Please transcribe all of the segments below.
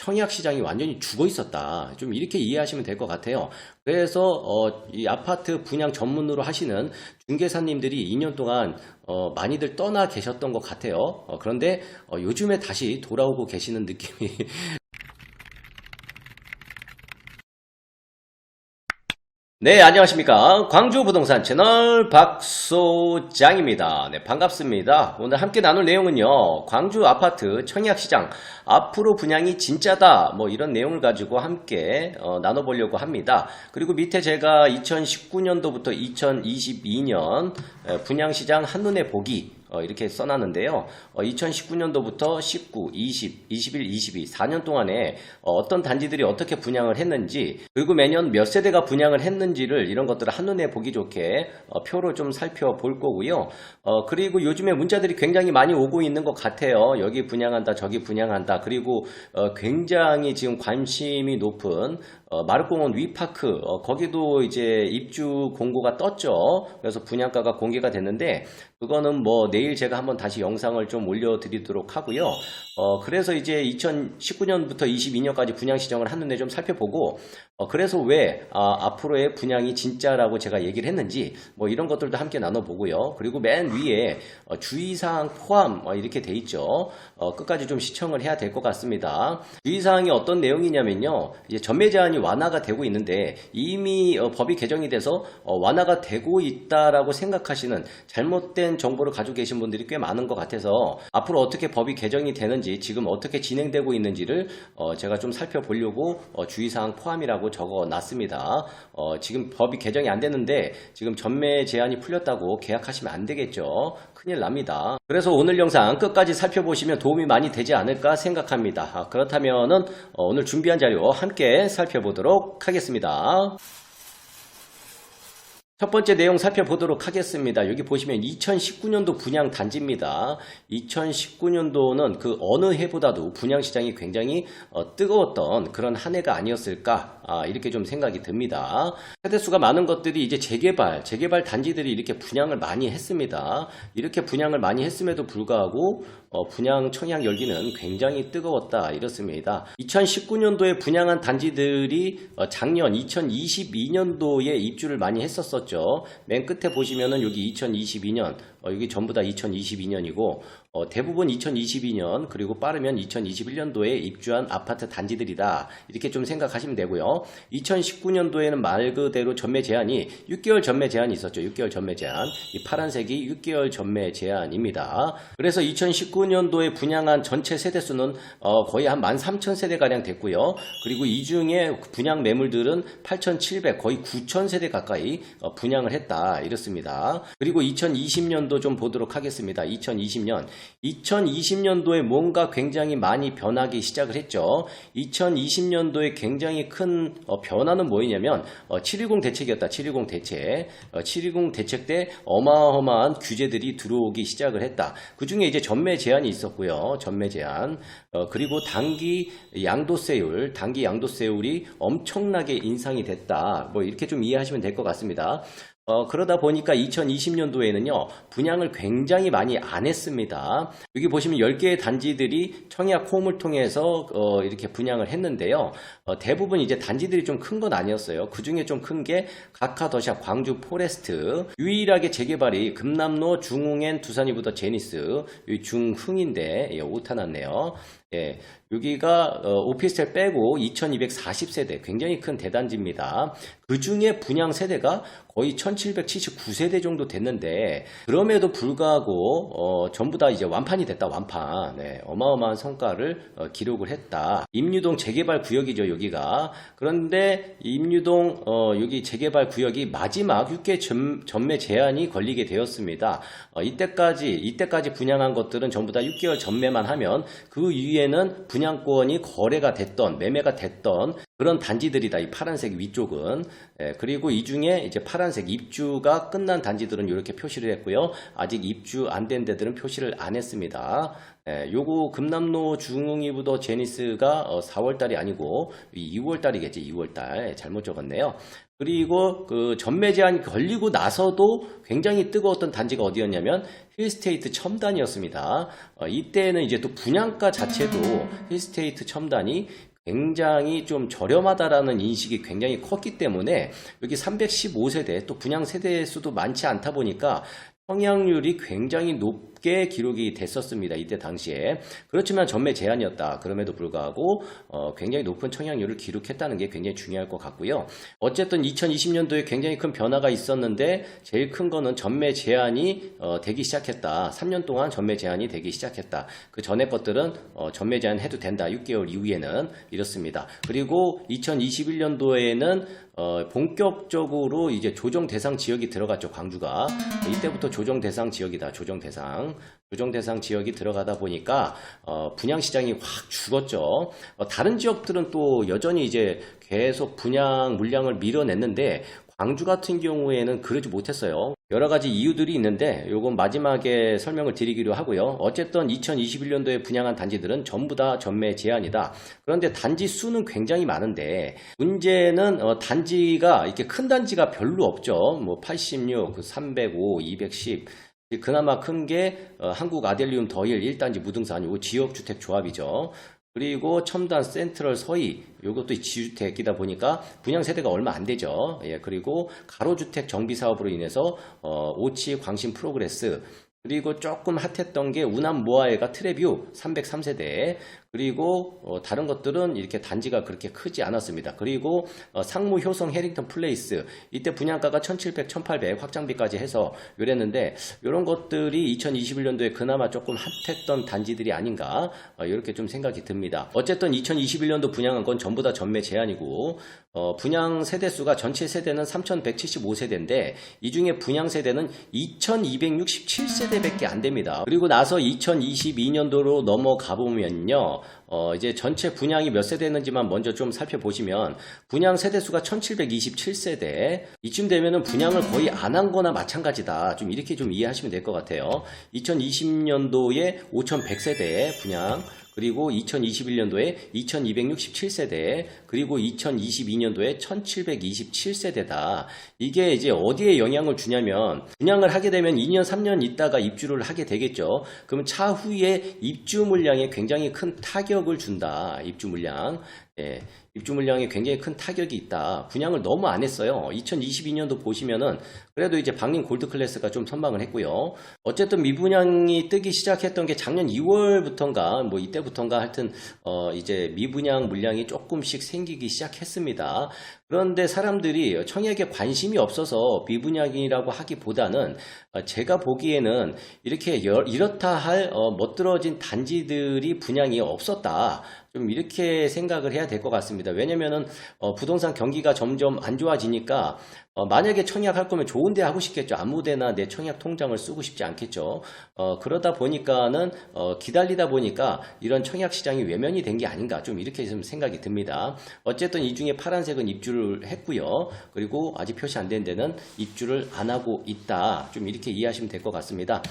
청약 시장이 완전히 죽어 있었다. 좀 이렇게 이해하시면 될 것 같아요. 그래서 이 아파트 분양 전문으로 하시는 중개사님들이 2년 동안 많이들 떠나 계셨던 것 같아요. 그런데 요즘에 다시 돌아오고 계시는 느낌이 네, 안녕하십니까. 광주 부동산 채널 박소장입니다. 네, 반갑습니다. 오늘 함께 나눌 내용은요, 광주 아파트 청약시장 앞으로 분양이 진짜다, 뭐 이런 내용을 가지고 함께 나눠보려고 합니다. 그리고 밑에 제가 2019년도부터 2022년 분양시장 한눈에 보기 이렇게 써놨는데요. 2019년도부터 19, 20, 21, 22, 4년 동안에 어떤 단지들이 어떻게 분양을 했는지, 그리고 매년 몇 세대가 분양을 했는지를 이런 것들을 한눈에 보기 좋게 표로 좀 살펴볼 거고요. 그리고 요즘에 문자들이 굉장히 많이 오고 있는 것 같아요. 여기 분양한다, 저기 분양한다. 그리고 굉장히 지금 관심이 높은 마르공원 위파크, 거기도 이제 입주 공고가 떴죠. 그래서 분양가가 공개가 됐는데, 그거는 뭐 내일 제가 한번 다시 영상을 좀 올려드리도록 하고요. 그래서 이제 2019년부터 22년까지 분양 시정을 한눈에 좀 살펴보고, 그래서 왜 앞으로의 분양이 진짜라고 제가 얘기를 했는지, 뭐 이런 것들도 함께 나눠보고요. 그리고 맨 위에 주의사항 포함 이렇게 돼 있죠. 끝까지 좀 시청을 해야 될 것 같습니다. 주의사항이 어떤 내용이냐면요, 이제 전매 제한이 완화가 되고 있는데 이미 법이 개정이 돼서 완화가 되고 있다라고 생각하시는 잘못된 정보를 가지고 계신 분들이 꽤 많은 것 같아서, 앞으로 어떻게 법이 개정이 되는지, 지금 어떻게 진행되고 있는지를 제가 좀 살펴보려고 주의사항 포함이라고 적어 놨습니다. 지금 법이 개정이 안 됐는데 지금 전매 제한이 풀렸다고 계약하시면 안 되겠죠. 큰일 납니다. 그래서 오늘 영상 끝까지 살펴보시면 도움이 많이 되지 않을까 생각합니다. 그렇다면은 오늘 준비한 자료 함께 살펴보도록 하겠습니다. 첫 번째 내용 살펴보도록 하겠습니다. 여기 보시면 2019년도 분양 단지입니다. 2019년도는 그 어느 해보다도 분양 시장이 굉장히 뜨거웠던 그런 한 해가 아니었을까, 이렇게 좀 생각이 듭니다. 세대수가 많은 것들이 이제 재개발 단지들이 이렇게 분양을 많이 했습니다. 이렇게 분양을 많이 했음에도 불구하고 분양 청약 열기는 굉장히 뜨거웠다, 이렇습니다. 2019년도에 분양한 단지들이 작년 2022년도에 입주를 많이 했었었죠. 맨 끝에 보시면은 여기 2022년, 여기 전부 다 2022년이고 대부분 2022년, 그리고 빠르면 2021년도에 입주한 아파트 단지들이다, 이렇게 좀 생각하시면 되고요. 2019년도에는 말 그대로 전매 제한이 6개월 전매 제한이 있었죠. 6개월 전매 제한, 이 파란색이 6개월 전매 제한입니다. 그래서 2019년도에 분양한 전체 세대수는 거의 한 13,000세대가량 됐고요. 그리고 이 중에 분양 매물들은 8,700, 거의 9,000세대 가까이 분양을 했다, 이렇습니다. 그리고 2020년도 좀 보도록 하겠습니다. 2020년도에 뭔가 굉장히 많이 변하기 시작을 했죠. 2020년도에 굉장히 큰 변화는 뭐였냐면 710 대책이었다. 710 대책. 710 대책 때 어마어마한 규제들이 들어오기 시작을 했다. 그 중에 이제 전매 제한이 있었고요. 전매 제한. 그리고 단기 양도세율이 엄청나게 인상이 됐다. 뭐 이렇게 좀 이해하시면 될 것 같습니다. 그러다 보니까 2020년도에는요, 분양을 굉장히 많이 안 했습니다. 여기 보시면 10개의 단지들이 청약 홈을 통해서 이렇게 분양을 했는데요. 대부분 이제 단지들이 좀 큰 건 아니었어요. 그 중에 좀 큰 게 가카더샵, 광주 포레스트, 유일하게 재개발이 금남로, 중흥엔, 두산이부터 제니스, 중흥인데, 오타 났네요. 예, 여기가 오피스텔 빼고 2240세대, 굉장히 큰 대단지입니다. 그 중에 분양 세대가 거의 1779세대 정도 됐는데, 그럼에도 불구하고 전부 다 이제 완판이 됐다. 완판. 네, 어마어마한 성과를 기록을 했다. 임유동 재개발 구역이죠, 여기가. 그런데 임유동 여기 재개발 구역이 마지막 6개 전매 제한이 걸리게 되었습니다. 이때까지 분양한 것들은 전부 다 6개월 전매만 하면 그 이후에는 분양권이 거래가 됐던, 매매가 됐던 그런 단지들이다. 이 파란색 위쪽은. 그리고 이 중에 이제 파란색 입주가 끝난 단지들은 이렇게 표시를 했고요. 아직 입주 안 된 데들은 표시를 안 했습니다. 요거 금남로 중흥이부터 제니스가 4월달이 아니고 2월달이겠지. 2월달 잘못 적었네요. 그리고 그 전매 제한이 걸리고 나서도 굉장히 뜨거웠던 단지가 어디였냐면 힐스테이트 첨단이었습니다. 이때는 이제 또 분양가 자체도 힐스테이트 첨단이 굉장히 좀 저렴하다라는 인식이 굉장히 컸기 때문에 여기 315세대 또 분양 세대 수도 많지 않다 보니까 청약률이 굉장히 높게 기록이 됐었습니다. 이때 당시에. 그렇지만 전매 제한이었다. 그럼에도 불구하고 굉장히 높은 청약률을 기록했다는 게 굉장히 중요할 것 같고요. 어쨌든 2020년도에 굉장히 큰 변화가 있었는데 제일 큰 거는 전매 제한이 되기 시작했다. 3년 동안 전매 제한이 되기 시작했다. 그 전에 것들은 전매 제한 해도 된다. 6개월 이후에는 이렇습니다. 그리고 2021년도에는 본격적으로 이제 조정 대상 지역이 들어갔죠. 광주가. 이때부터 조정 대상 지역이다. 조정 대상 지역이 들어가다 보니까 분양 시장이 확 죽었죠. 다른 지역들은 또 여전히 이제 계속 분양 물량을 밀어냈는데 광주 같은 경우에는 그러지 못했어요. 여러 가지 이유들이 있는데 요건 마지막에 설명을 드리기로 하고요. 어쨌든 2021년도에 분양한 단지들은 전부 다 전매 제한이다. 그런데 단지 수는 굉장히 많은데 문제는 단지가 이렇게 큰 단지가 별로 없죠. 뭐 86, 305, 210 그나마 큰 게 한국 아델리움 더힐 1단지 무등산 요거 지역주택 조합이죠. 그리고 첨단 센트럴 서희 요것도 지주택이다 보니까 분양 세대가 얼마 안 되죠. 예, 그리고 가로주택 정비 사업으로 인해서 오치 광신 프로그레스 그리고 조금 핫했던 게 우남 모아에가 트레뷰 303세대 그리고 다른 것들은 이렇게 단지가 그렇게 크지 않았습니다. 그리고 상무 효성 해링턴 플레이스 이때 분양가가 1700, 1800 확장비까지 해서 이랬는데 이런 것들이 2021년도에 그나마 조금 핫했던 단지들이 아닌가 이렇게 좀 생각이 듭니다. 어쨌든 2021년도 분양한 건 전부 다 전매 제한이고 분양 세대수가 전체 세대는 3175세대인데 이 중에 분양 세대는 2267세대밖에 안 됩니다. 그리고 나서 2022년도로 넘어가 보면요. 이제 전체 분양이 몇 세대였는지만 먼저 좀 살펴보시면 분양 세대수가 1727세대 이쯤 되면은 분양을 거의 안 한 거나 마찬가지다. 좀 이렇게 좀 이해하시면 될 것 같아요. 2020년도에 5100세대 분양 그리고 2021년도에 2267세대, 그리고 2022년도에 1727세대다. 이게 이제 어디에 영향을 주냐면, 분양을 하게 되면 2년, 3년 있다가 입주를 하게 되겠죠. 그러면 차후에 입주 물량에 굉장히 큰 타격을 준다. 입주 물량. 예, 입주 물량에 굉장히 큰 타격이 있다. 분양을 너무 안 했어요. 2022년도 보시면은 그래도 이제 방림 골드 클래스가 좀 선방을 했고요. 어쨌든 미분양이 뜨기 시작했던 게 작년 2월부터인가 뭐 이때부터인가 하여튼 이제 미분양 물량이 조금씩 생기기 시작했습니다. 그런데 사람들이 청약에 관심이 없어서 미분양이라고 하기보다는 제가 보기에는 이렇게 이렇다 할 멋들어진 단지들이 분양이 없었다. 좀 이렇게 생각을 해야 될 것 같습니다. 왜냐면은 부동산 경기가 점점 안 좋아지니까 만약에 청약할 거면 좋은 데 하고 싶겠죠. 아무 데나 내 청약 통장을 쓰고 싶지 않겠죠. 그러다 보니까는 기다리다 보니까 이런 청약 시장이 외면이 된 게 아닌가 좀 이렇게 좀 생각이 듭니다. 어쨌든 이 중에 파란색은 입주를 했고요. 그리고 아직 표시 안 된 데는 입주를 안 하고 있다. 좀 이렇게 이해하시면 될 것 같습니다.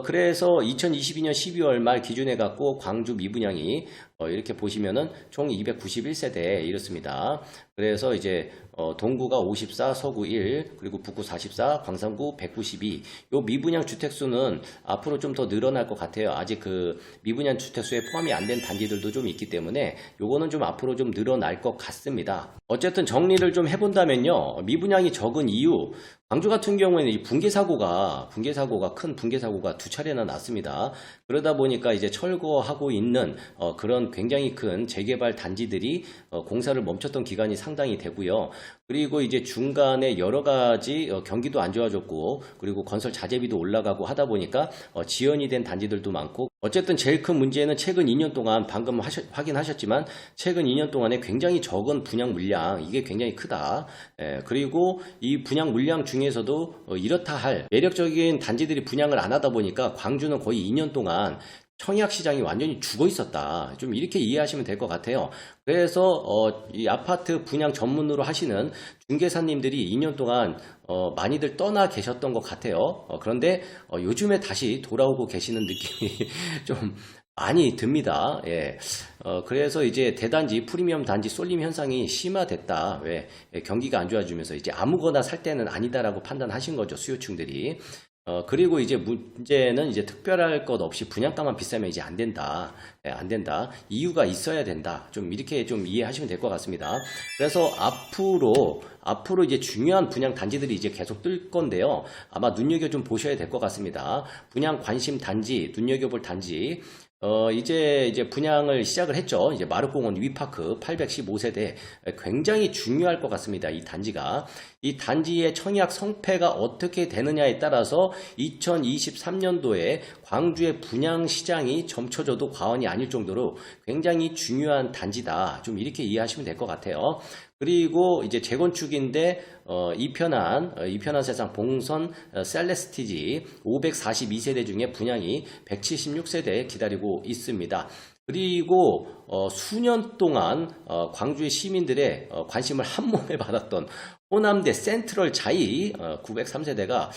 그래서 2022년 12월 말 기준해 갖고 광주 미분양이 이렇게 보시면은 총 291세대 이렇습니다. 그래서 이제 동구가 54, 서구 1, 그리고 북구 44, 광산구 192. 요 미분양 주택수는 앞으로 좀 더 늘어날 것 같아요. 아직 그 미분양 주택수에 포함이 안 된 단지들도 좀 있기 때문에 요거는 좀 앞으로 좀 늘어날 것 같습니다. 어쨌든 정리를 좀 해본다면요. 미분양이 적은 이유, 광주 같은 경우에는 이 큰 붕괴 사고가 두 차례나 났습니다. 그러다 보니까 이제 철거하고 있는 그런 굉장히 큰 재개발 단지들이 공사를 멈췄던 기간이 상당히 되고요. 그리고 이제 중간에 여러 가지 경기도 안 좋아졌고, 그리고 건설 자재비도 올라가고 하다 보니까 지연이 된 단지들도 많고, 어쨌든 제일 큰 문제는 최근 2년 동안 방금 확인하셨지만 최근 2년 동안에 굉장히 적은 분양 물량, 이게 굉장히 크다. 그리고 이 분양 물량 중에서도 이렇다 할 매력적인 단지들이 분양을 안 하다 보니까 광주는 거의 2년 동안 청약 시장이 완전히 죽어 있었다. 좀 이렇게 이해하시면 될 것 같아요. 그래서 이 아파트 분양 전문으로 하시는 중개사님들이 2년 동안 많이들 떠나 계셨던 것 같아요. 그런데 요즘에 다시 돌아오고 계시는 느낌이 좀 많이 듭니다. 예. 그래서 이제 대단지 프리미엄 단지 쏠림 현상이 심화됐다. 왜? 경기가 안 좋아지면서 이제 아무거나 살 때는 아니다라고 판단하신 거죠. 수요층들이. 그리고 이제 문제는 이제 특별할 것 없이 분양가만 비싸면 이제 안 된다. 안 된다. 이유가 있어야 된다. 좀 이렇게 좀 이해하시면 될 것 같습니다. 그래서 앞으로 이제 중요한 분양 단지들이 이제 계속 뜰 건데요. 아마 눈여겨 좀 보셔야 될 것 같습니다. 분양 관심 단지, 눈여겨볼 단지. 이제 분양을 시작을 했죠. 이제 마르공원 위파크 815세대 굉장히 중요할 것 같습니다. 이 단지가. 이 단지의 청약 성패가 어떻게 되느냐에 따라서 2023년도에 광주의 분양 시장이 점쳐져도 과언이 아닐 정도로 굉장히 중요한 단지다. 좀 이렇게 이해하시면 될 것 같아요. 그리고 이제 재건축인데 이편한 세상 봉선 셀레스티지 542세대 중에 분양이 176세대 기다리고 있습니다. 그리고 수년 동안 광주의 시민들의 관심을 한몸에 받았던 호남대 센트럴 자이 903세대가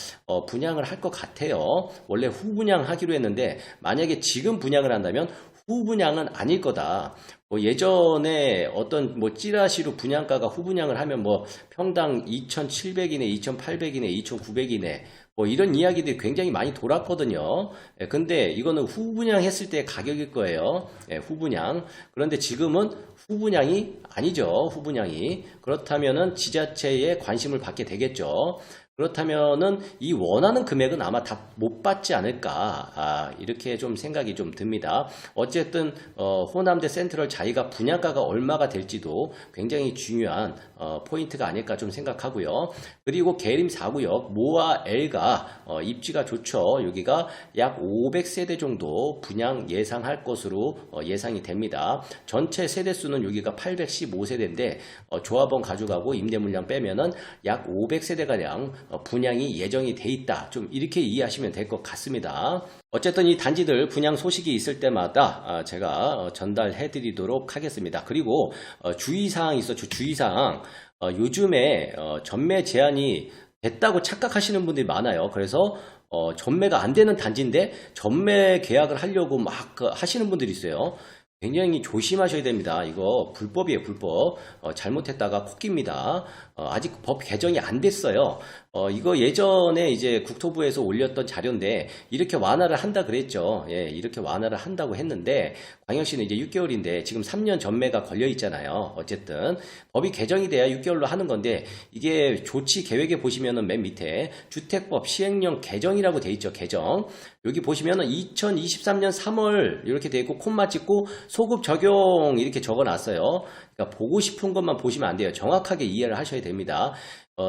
분양을 할 것 같아요. 원래 후분양하기로 했는데 만약에 지금 분양을 한다면 후분양은 아닐 거다. 예전에 어떤 찌라시로 분양가가 후분양을 하면 평당 2,700이네, 2,800이네, 2,900이네 이런 이야기들이 굉장히 많이 돌았거든요. 근데 이거는 후분양 했을 때 가격일 거예요. 후분양. 그런데 지금은 후분양이 아니죠. 후분양이. 그렇다면은 지자체에 관심을 받게 되겠죠. 그렇다면은 이 원하는 금액은 아마 다 못 받지 않을까 이렇게 좀 생각이 좀 듭니다. 어쨌든 호남대 센트럴 자이가 분양가가 얼마가 될지도 굉장히 중요한 포인트가 아닐까 좀 생각하고요. 그리고 계림 4구역 모아 L가 입지가 좋죠. 여기가 약 500세대 정도 분양 예상할 것으로 예상이 됩니다. 전체 세대수는 여기가 815세대인데 조합원 가져가고 임대물량 빼면은 약 500세대가량 분양이 예정이 돼 있다. 좀 이렇게 이해하시면 될 것 같습니다. 어쨌든 이 단지들 분양 소식이 있을 때마다 제가 전달해 드리도록 하겠습니다. 그리고 주의사항이 있었죠. 주의사항. 요즘에 전매 제한이 됐다고 착각하시는 분들이 많아요. 그래서 전매가 안 되는 단지인데 전매 계약을 하려고 막 하시는 분들이 있어요. 굉장히 조심하셔야 됩니다. 이거 불법이에요, 불법. 잘못했다가 코끼입니다. 아직 법 개정이 안 됐어요. 이거 예전에 이제 국토부에서 올렸던 자료인데 이렇게 완화를 한다 그랬죠. 예, 이렇게 완화를 한다고 했는데 광역시는 이제 6개월인데 지금 3년 전매가 걸려 있잖아요. 어쨌든 법이 개정이 돼야 6개월로 하는 건데 이게 조치 계획에 보시면은 맨 밑에 주택법 시행령 개정이라고 돼 있죠. 개정. 여기 보시면은 2023년 3월 이렇게 돼 있고 콤마 찍고 소급 적용 이렇게 적어 놨어요. 그러니까 보고 싶은 것만 보시면 안 돼요. 정확하게 이해를 하셔야 됩니다.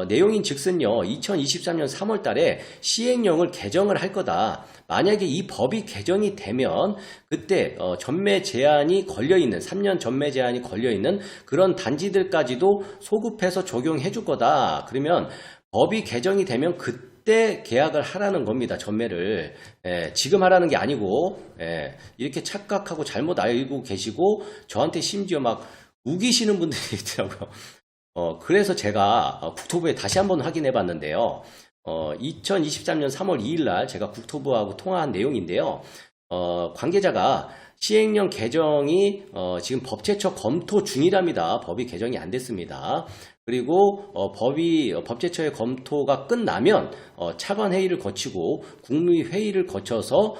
내용인 즉슨요, 2023년 3월 달에 시행령을 개정을 할 거다. 만약에 이 법이 개정이 되면 그때 전매 제한이 걸려있는 3년 전매 제한이 걸려있는 그런 단지들까지도 소급해서 적용해 줄 거다. 그러면 법이 개정이 되면 그때 계약을 하라는 겁니다. 전매를. 지금 하라는 게 아니고 이렇게 착각하고 잘못 알고 계시고 저한테 심지어 막 우기시는 분들이 있더라고요. 그래서 제가 국토부에 다시 한번 확인해 봤는데요. 2023년 3월 2일 날 제가 국토부하고 통화한 내용인데요. 관계자가 시행령 개정이 지금 법제처 검토 중이랍니다. 법이 개정이 안 됐습니다. 그리고 법제처의 검토가 끝나면 차관 회의를 거치고 국무회의를 거쳐서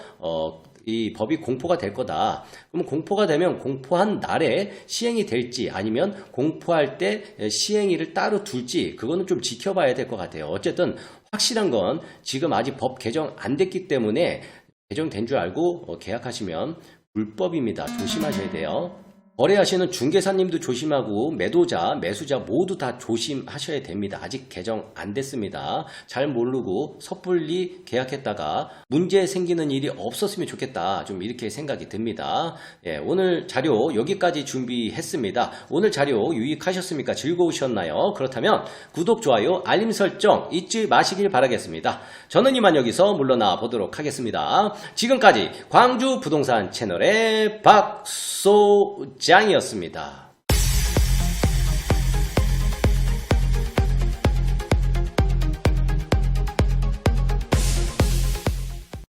이 법이 공포가 될 거다. 그럼 공포가 되면 공포한 날에 시행이 될지 아니면 공포할 때 시행일을 따로 둘지 그거는 좀 지켜봐야 될 것 같아요. 어쨌든 확실한 건 지금 아직 법 개정 안 됐기 때문에 개정된 줄 알고 계약하시면 불법입니다. 조심하셔야 돼요. 거래하시는 중개사님도 조심하고 매도자, 매수자 모두 다 조심하셔야 됩니다. 아직 개정 안 됐습니다. 잘 모르고 섣불리 계약했다가 문제 생기는 일이 없었으면 좋겠다. 좀 이렇게 생각이 듭니다. 오늘 자료 여기까지 준비했습니다. 오늘 자료 유익하셨습니까? 즐거우셨나요? 그렇다면 구독, 좋아요, 알림 설정 잊지 마시길 바라겠습니다. 저는 이만 여기서 물러나 보도록 하겠습니다. 지금까지 광주 부동산 채널의 박소장이었습니다.